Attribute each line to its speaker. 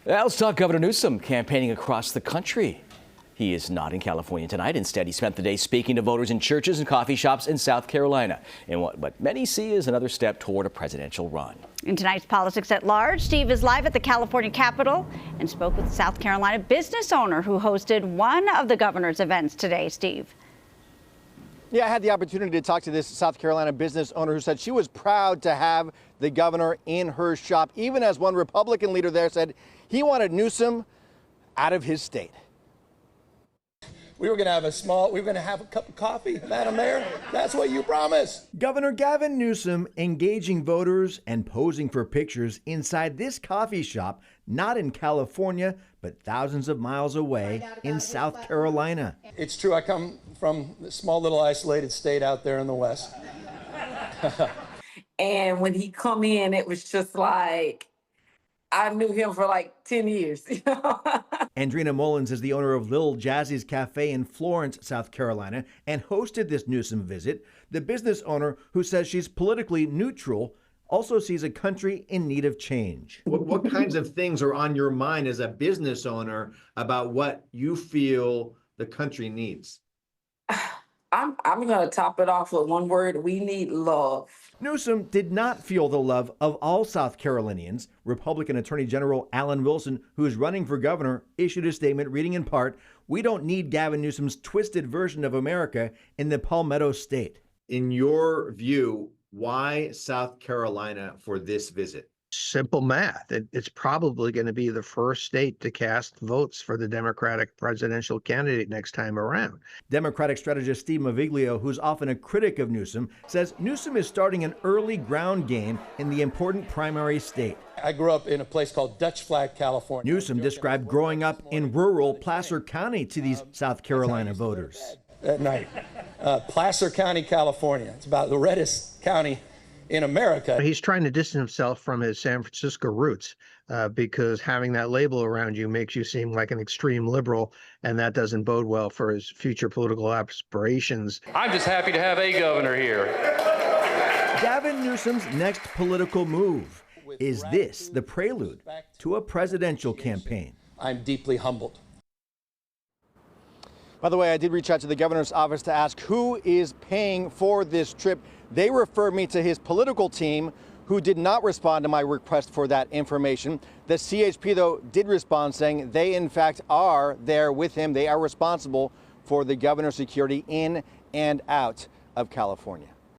Speaker 1: Now let's talk Governor Newsom campaigning across the country. He is not in California tonight. Instead, he spent the day speaking to voters in churches and coffee shops in South Carolina in what many see as another step toward a presidential run.
Speaker 2: In tonight's Politics at Large, Steve is live at the California Capitol and spoke with a South Carolina business owner who hosted one of the governor's events today. Steve.
Speaker 3: Yeah, I had the opportunity to talk to this South Carolina business owner who said she was proud to have the governor in her shop, even as one Republican leader there said he wanted Newsom out of his state.
Speaker 4: We were going to have a cup of coffee, Madam Mayor. That's what you promised.
Speaker 5: Governor Gavin Newsom engaging voters and posing for pictures inside this coffee shop, not in California, but thousands of miles away in South Carolina.
Speaker 4: It's true, I come from a small little isolated state out there in the West.
Speaker 6: And when he come in, it was just like, I knew him for like 10 years.
Speaker 5: Andrina Mullins is the owner of Lil Jazzy's Cafe in Florence, South Carolina, and hosted this Newsom visit. The business owner, who says she's politically neutral, also sees a country in need of change. What kinds of things are on your mind as a business owner about what you feel the country needs?
Speaker 6: I'm going to top it off with one word. We need love.
Speaker 5: Newsom did not feel the love of all South Carolinians. Republican Attorney General Alan Wilson, who is running for governor, issued a statement reading in part, "We don't need Gavin Newsom's twisted version of America in the Palmetto State." In your view, why South Carolina for this visit?
Speaker 7: Simple math. It's probably going to be the first state to cast votes for the Democratic presidential candidate next time around.
Speaker 5: Democratic strategist Steve Maviglio, who's often a critic of Newsom, says Newsom is starting an early ground game in the important primary state.
Speaker 4: I grew up in a place called Dutch Flag, California.
Speaker 5: Newsom described growing up in rural Placer County to these South Carolina voters.
Speaker 4: At night. Placer County, California. It's about the reddest county in America.
Speaker 7: He's trying to distance himself from his San Francisco roots because having that label around you makes you seem like an extreme liberal, and that doesn't bode well for his future political aspirations.
Speaker 8: I'm just happy to have a governor here.
Speaker 5: Gavin Newsom's next political move. Is this the prelude to a presidential campaign?
Speaker 4: I'm deeply humbled.
Speaker 3: By the way, I did reach out to the governor's office to ask who is paying for this trip. They referred me to his political team, who did not respond to my request for that information. The CHP, though, did respond, saying they, in fact, are there with him. They are responsible for the governor's security in and out of California.